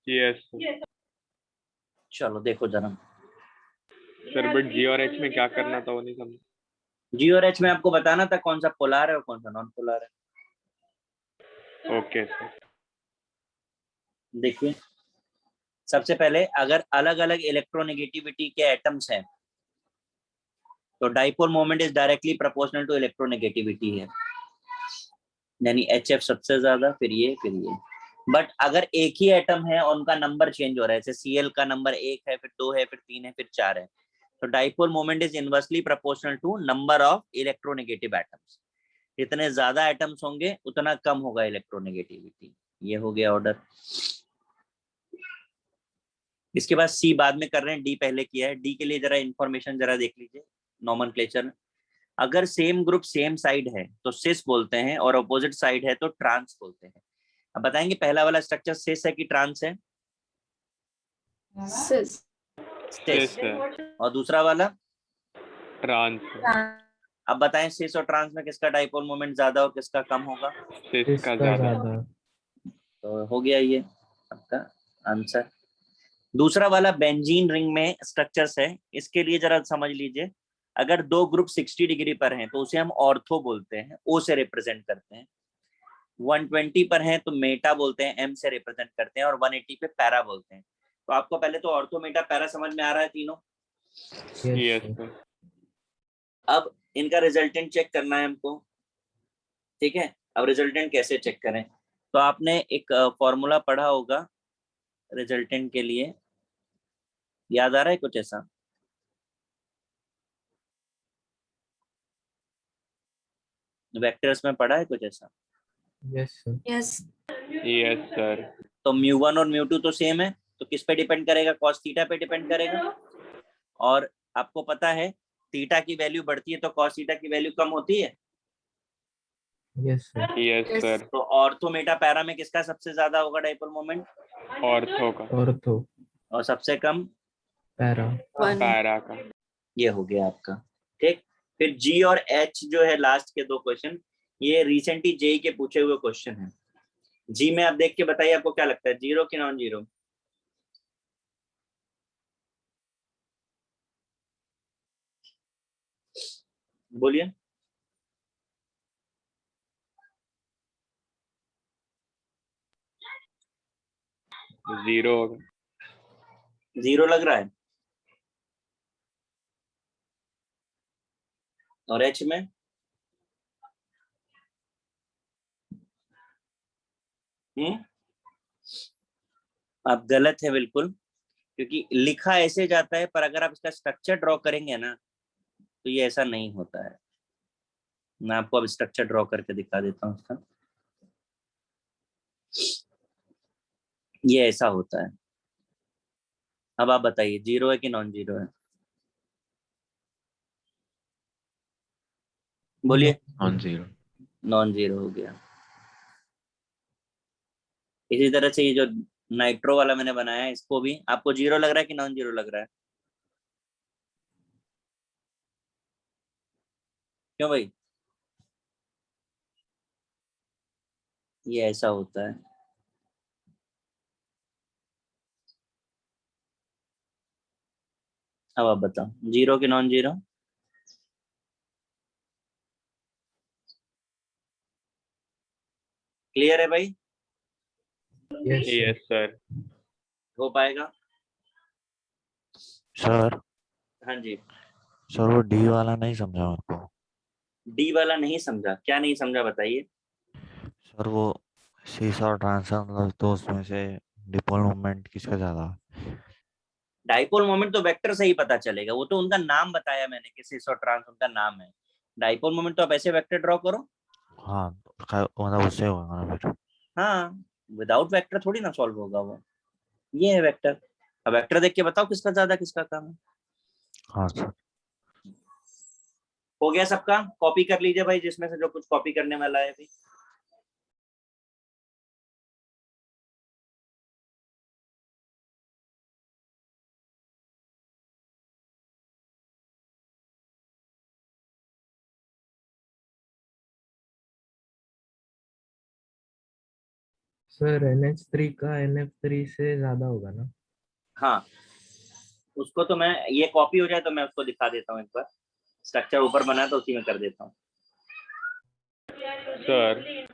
यस चलो देखो जरा, सर, बट जी और एच में क्या करना था वो नहीं समझ। जी और एच में आपको बताना था कौन सा पोलर है और कौन सा नॉन पोलर है। Okay sir. देखिए, सबसे पहले अगर अलग अलग इलेक्ट्रोनेगेटिविटी के एटम्स हैं तो dipole moment is directly proportional to electronegativity है, यानी एच एफ सबसे ज्यादा, फिर ये। बट अगर एक ही एटम है और उनका नंबर चेंज हो रहा है, जैसे सीएल का नंबर 1 है, फिर 2 है, फिर 3 है, फिर 4 है, तो dipole moment is inversely proportional to number of electronegative atoms. जितने ज्यादा एटम्स होंगे उतना कम होगा इलेक्ट्रोनेगेटिविटी। ये हो गया ऑर्डर। इसके बाद सी बाद में कर रहे हैं, डी पहले किया है। डी के लिए जरा इंफॉर्मेशन जरा देख लीजिए नॉमेनक्लेचर। अगर सेम ग्रुप सेम साइड है तो सिस बोलते हैं, और अपोजिट साइड है तो ट्रांस बोलते हैं। अब बताएंगे पहला वाला स्ट्रक्चर सिस है कि ट्रांस है? सिस सिस। सर, और दूसरा वाला? ट्रांस अब बताएं सिस और ट्रांस में किसका डाइपोल मोमेंट ज्यादा और किसका कम होगा? सिस का इसका ज्यादा। ज्यादा। तो हो गया ये आपका आंसर। दूसरा वाला बेंजीन रिंग में स्ट्रक्चर्स है, इसके लिए जरा समझ लीजिए। अगर दो ग्रुप 60 डिग्री पर हैं तो उसे हम ऑर्थो बोलते हैं, ओ से रिप्रेजेंट करते हैं। 120 पर हैं तो मेटा बोलते हैं, एम से रिप्रेजेंट करते हैं। और 180 पे पैरा बोलते हैं। तो आपको पहले तो ऑर्थो, मेटा, पैरा समझ में आ रहा है तीनों? Yes yes sir. अब इनका रिजल्टेंट चेक करना है हमको, ठीक है। अब रिजल्टेंट कैसे चेक करें? तो आपने एक फॉर्मूला पढ़ा होगा रिजल्टेंट के लिए, याद आ रहा है कुछ ऐसा? वेक्टर्स में पढ़ा है कुछ ऐसा? Yes yes yes sir. तो μ1 और μ2 तो सेम है, तो किस पे डिपेंड करेगा? cos थीटा पे डिपेंड करेगा। और आपको पता है थीटा की वैल्यू बढ़ती है तो cos थीटा की वैल्यू कम होती है। Yes yes sir. तो ऑर्थो, मेटा, पैरा में किसका सबसे ज्यादा होगा डाइपोल मोमेंट? ऑर्थो का। ऑर्थो और सबसे कम? पैरा। पैरा का। ये हो गया आपका, ठीक। फिर जी और एच जो है लास्ट के दो क्वेश्चन, ये रिसेंटली जेई के पूछे हुए क्वेश्चन है। जी में आप देख के बताइए आपको क्या लगता है, जीरो कि नॉन जीरो? बोलिए। जीरो। जीरो लग रहा है। और एच में? आप गलत है बिल्कुल, क्योंकि लिखा ऐसे जाता है पर अगर आप इसका स्ट्रक्चर ड्रॉ करेंगे ना तो ये ऐसा नहीं होता है। मैं आपको अब स्ट्रक्चर ड्रॉ करके दिखा देता हूँ इसका। ये ऐसा होता है। अब आप बताइए जीरो है कि नॉन जीरो है? बोलिए। Non zero. नॉन जीरो हो गया। इसी तरह से ये जो नाइट्रो वाला मैंने बनाया है, इसको भी आपको जीरो लग रहा है कि नॉन जीरो लग रहा है? क्यों भाई? ये ऐसा होता है। अब आप बताओ जीरो कि नॉन जीरो? क्लियर है भाई? Yes yes sir. हो पाएगा? सर हाँ जी। सर वो डी वाला नहीं समझा मेरे को। डी वाला नहीं समझा? क्या नहीं समझा बताइए। सर वो सीस और ट्रांसफर मतलब तो उसमें से डिपोल मूवमेंट किसका ज्यादा? डाइपोल मोमेंट तो वेक्टर से ही पता चलेगा, वो तो उनका नाम बताया मैंने कि सिस और ट्रांस उनका नाम है। डाइपोल मोमेंट तो आप ऐसे वेक्टर ड्रॉ करो। हाँ तो मतलब उससे होगा ना फिर। हाँ, विदाउट वेक्टर थोड़ी ना सॉल्व होगा वो। ये है वेक्टर। अब वेक्टर देख के बताओ किसका ज्यादा किसका कम है। हाँ सर। हो गया सबका? कॉपी कर लीजिए भाई, जिसमें से जो कुछ कॉपी करने वाला है अभी। सर NH3 का NF3 से ज्यादा होगा ना? हाँ, उसको तो मैं, ये कॉपी हो जाए तो मैं उसको दिखा देता हूँ एक बार। स्ट्रक्चर ऊपर बना है तो उसी में कर देता हूँ। सर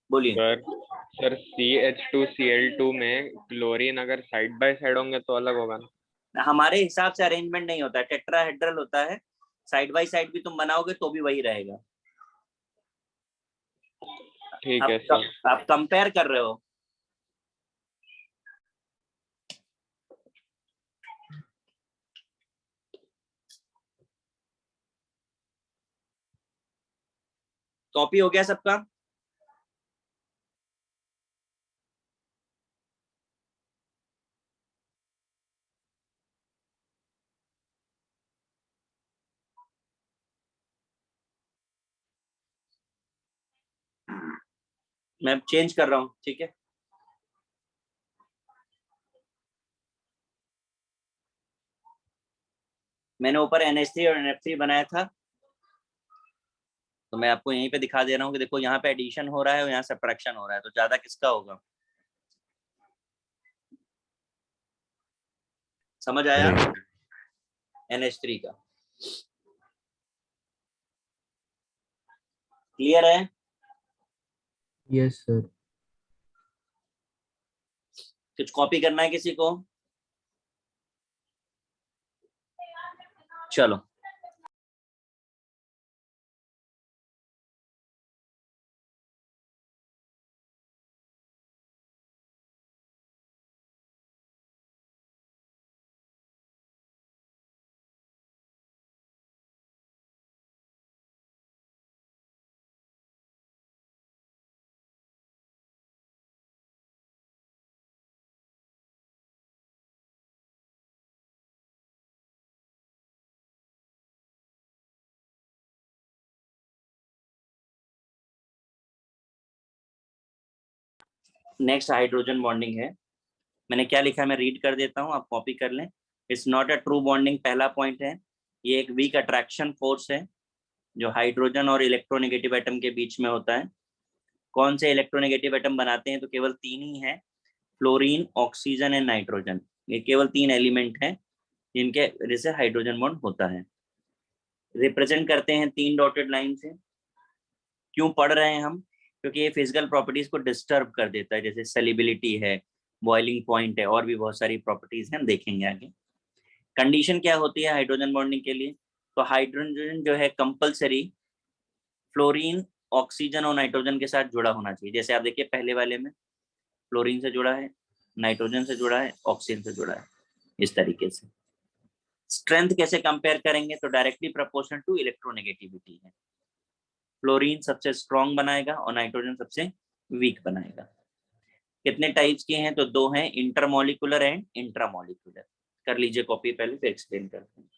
बोलिए। सर CH2Cl2 में क्लोरीन अगर साइड बाय साइड होंगे तो अलग होगा ना? हमारे हिसाब से अरेंजमेंट नहीं होता है, टेट्राहेड्रल होता है। साइड बाय साइड भी तुम बनाओगे तो भी वही रहेगा। ठीक है सर। आप कंपेयर कर रहे हो। कॉपी हो गया सबका? मैं चेंज कर रहा हूँ, ठीक है। मैंने ऊपर NH3 और NF3 बनाया था, तो मैं आपको यहीं पे दिखा दे रहा हूँ कि देखो यहाँ पे एडिशन हो रहा है और यहाँ सब्ट्रैक्शन हो रहा है, तो ज्यादा किसका होगा? समझ आया? NH3 का। क्लियर है? Yes sir. कुछ कॉपी करना है किसी को? चलो। नेक्स्ट हाइड्रोजन बॉन्डिंग है। मैंने क्या लिखा है मैं रीड कर देता हूँ, आप कॉपी कर लें। It's not a true bonding, पहला पॉइंट है। ये एक वीक अट्रैक्शन फोर्स है जो हाइड्रोजन और इलेक्ट्रोनेगेटिव एटम के बीच में होता है। कौन से इलेक्ट्रोनेगेटिव एटम बनाते हैं? तो केवल 3 ही है, फ्लोरीन, ऑक्सीजन एंड नाइट्रोजन। ये केवल 3 एलिमेंट हैं जिनके वजह से हाइड्रोजन बॉन्ड होता है। रिप्रेजेंट करते हैं 3 डॉटेड लाइन से। क्यों पढ़ रहे हैं हम? क्योंकि ये फिजिकल प्रॉपर्टीज को डिस्टर्ब कर देता है, जैसे सेलिबिलिटी है, बॉइलिंग पॉइंट है, और भी बहुत सारी प्रॉपर्टीज हैं, हम देखेंगे आगे। कंडीशन क्या होती है हाइड्रोजन बॉन्डिंग के लिए? तो हाइड्रोजन जो है कंपलसरी फ्लोरीन, ऑक्सीजन और नाइट्रोजन के साथ जुड़ा होना चाहिए। जैसे आप देखिए पहले वाले में फ्लोरीन से जुड़ा है, नाइट्रोजन से जुड़ा है, ऑक्सीजन से जुड़ा है, इस तरीके से। स्ट्रेंथ कैसे कंपेयर करेंगे? तो डायरेक्टली प्रोपोर्शनल टू इलेक्ट्रोनेगेटिविटी है। फ्लोरीन सबसे स्ट्रॉन्ग बनाएगा और नाइट्रोजन सबसे वीक बनाएगा। कितने टाइप्स के हैं? तो 2 हैं, इंटरमोलिकुलर एंड इंट्रामोलिकुलर। कर लीजिए कॉपी पहले, फिर एक्सप्लेन करते हैं।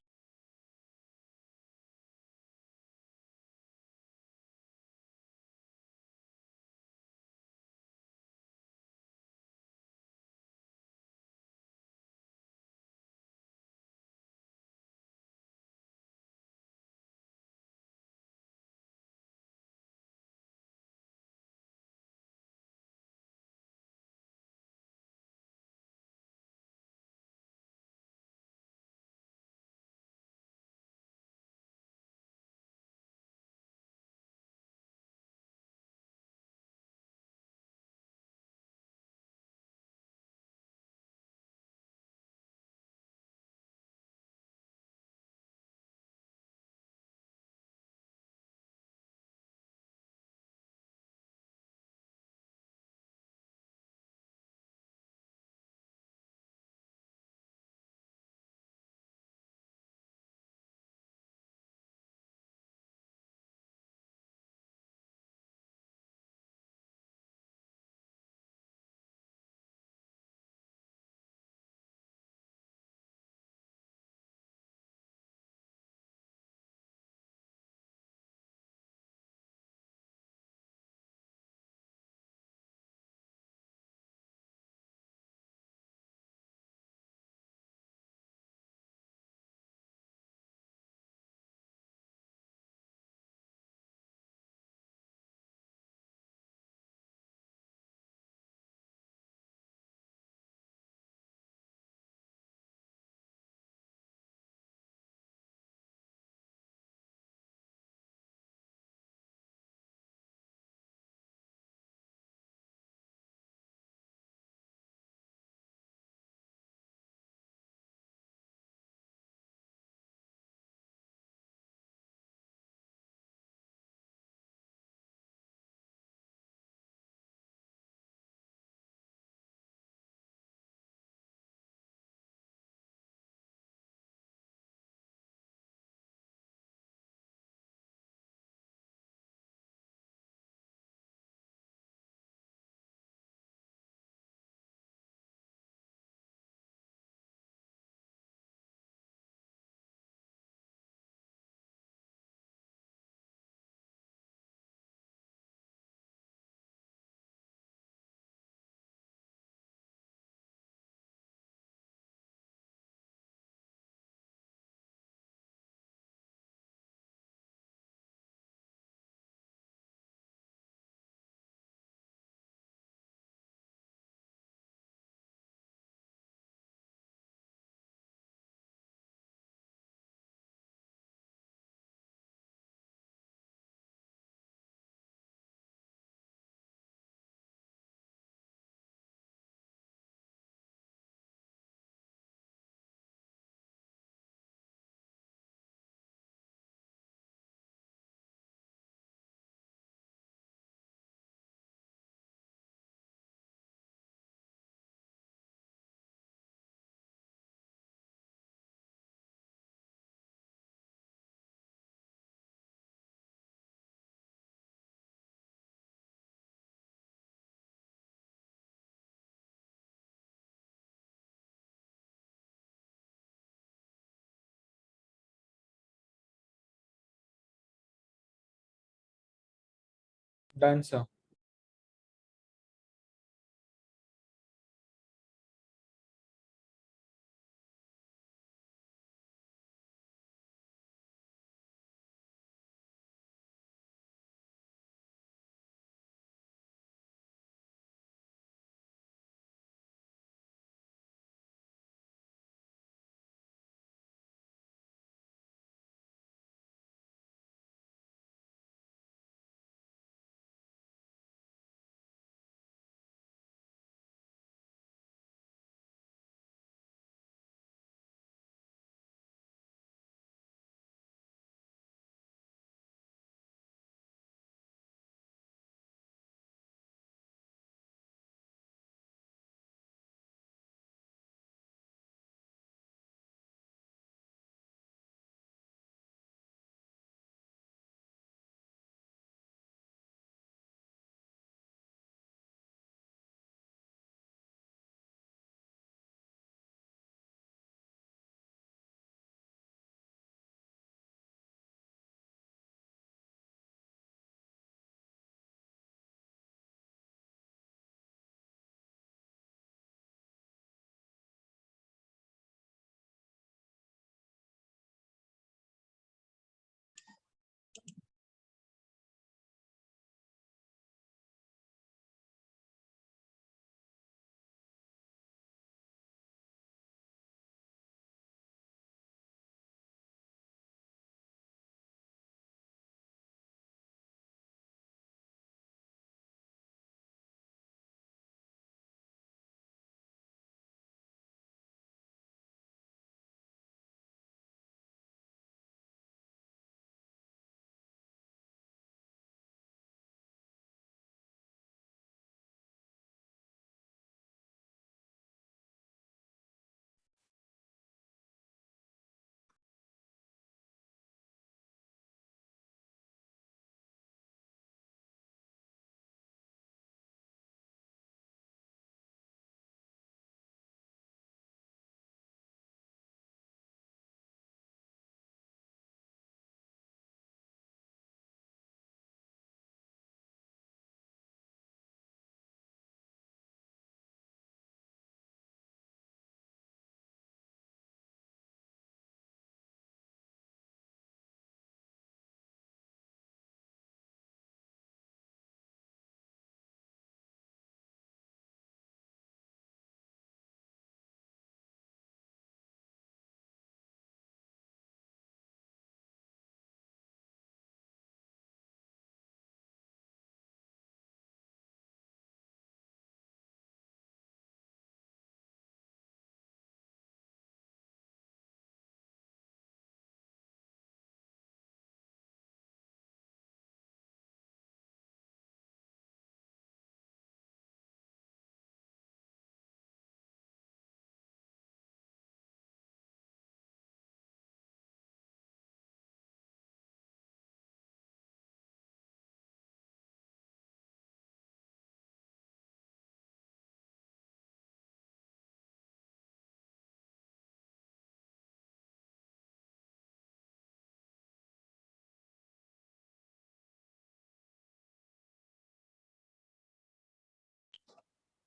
Done sir.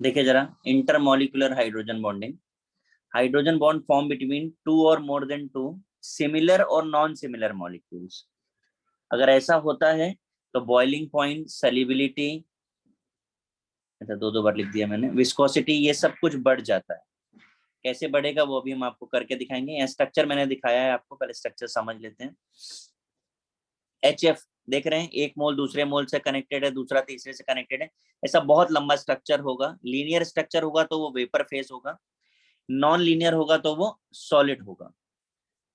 देखिए जरा, intermolecular hydrogen bonding, hydrogen bond form between two और मोर देन टू सिमिलर और नॉन सिमिलर मॉलिक्यूल्स। अगर ऐसा होता है तो बॉइलिंग पॉइंट, सॉल्युबिलिटी, अच्छा दो दो बार लिख दिया मैंने, विस्कोसिटी, ये सब कुछ बढ़ जाता है। कैसे बढ़ेगा वो भी हम आपको करके दिखाएंगे। यहाँ स्ट्रक्चर मैंने दिखाया है आपको, पहले स्ट्रक्चर समझ लेते हैं। HF देख रहे हैं, एक मोल दूसरे मोल से कनेक्टेड है, दूसरा तीसरे से कनेक्टेड है। ऐसा बहुत लंबा स्ट्रक्चर होगा। लीनियर स्ट्रक्चर होगा तो वो वेपर फेस होगा, नॉन लीनियर होगा तो वो सॉलिड होगा।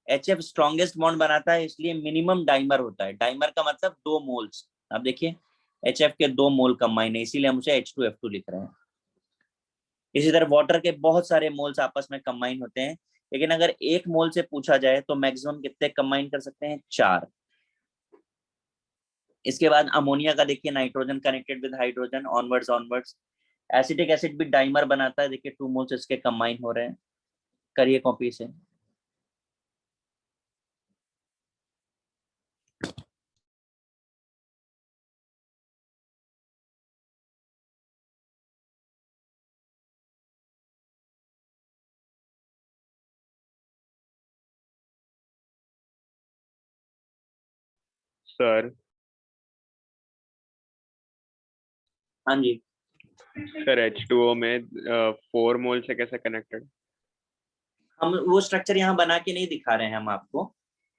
HF स्ट्रॉन्गेस्ट बॉन्ड बनाता है, इसलिए मिनिमम डाइमर होता है। डाइमर का मतलब 2 मोल्स। अब देखिए HF के 2 मोल कंबाइन है, इसीलिए हम उसे H2F2 लिख रहे हैं। इसी तरह वाटर के बहुत सारे मोल्स आपस में कंबाइन होते हैं, लेकिन अगर एक मोल से पूछा जाए तो मैक्सिमम कितने कंबाइन कर सकते हैं? 4। इसके बाद अमोनिया का देखिए, nitrogen connected with hydrogen, onwards onwards. Acetic acid भी डाइमर बनाता है, देखिए 2 मोल्स इसके कंबाइन हो रहे हैं। करिए कॉपी से। सर हाँ जी, सर H2O में 4 मोल से कैसे कनेक्टेड? हम वो स्ट्रक्चर यहाँ बना के नहीं दिखा रहे हैं हम आपको।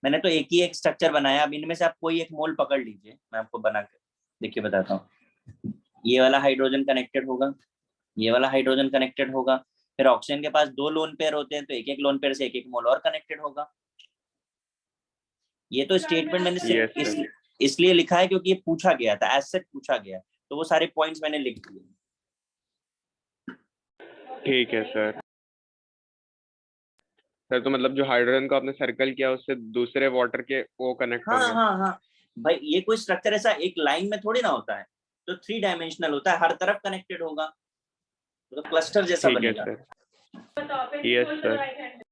मैंने तो एक ही एक स्ट्रक्चर बनाया। अब इनमें से आप कोई एक मोल पकड़ लीजिए, मैं आपको बना के देखिए बताता हूँ। ये वाला हाइड्रोजन कनेक्टेड होगा, ये वाला हाइड्रोजन कनेक्टेड होगा, फिर ऑक्सीजन के पास 2 लोन पेयर होते हैं, तो एक एक लोन पेयर से एक एक मोल और कनेक्टेड होगा। ये तो स्टेटमेंट मैंने Yes, सिर्फ sir. इसलिए लिखा है क्योंकि ये पूछा गया था, एज सच पूछा गया, तो वो सारे पॉइंट्स मैंने लिख दिए। ठीक है सर। सर तो मतलब जो हाइड्रोजन को आपने सर्कल किया उससे दूसरे वाटर के वो कनेक्ट हाँ होंगे? हाँ हाँ भाई, ये कोई स्ट्रक्चर ऐसा एक लाइन में थोड़ी ना होता है, तो 3 डायमेंशनल होता है, हर तरफ कनेक्टेड होगा, तो क्लस्टर जैसा ठीक है बनेगा। सर। Yes sir.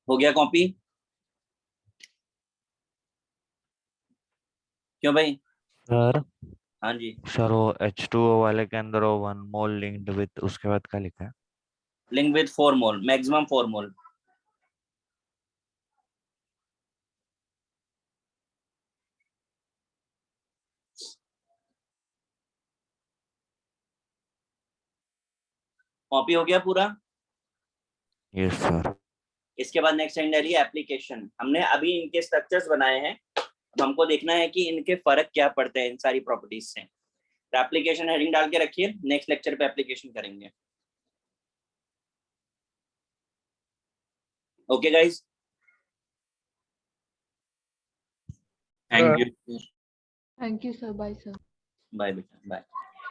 हो गया कॉपी? क्यों भाई? सर हाँ जी, सर वो H2O वाले के अंदर वो 1 मोल लिंक्ड विद उसके बाद क्या लिखा है? Link with 4 mole, maximum 4 mole. Copy हो गया पूरा? Yes sir. इसके बाद नेक्स्ट हैंड है एप्लीकेशन। हमने अभी इनके स्ट्रक्चर्स बनाए हैं, अब हमको देखना है कि इनके फर्क क्या पड़ते हैं इन सारी प्रॉपर्टीज से। तो एप्लीकेशन हेडिंग डाल के रखिए, नेक्स्ट लेक्चर पे एप्लीकेशन करेंगे। Okay guys, thank you. Thank you, sir. Bye, sir. Bye बेटा, बाय।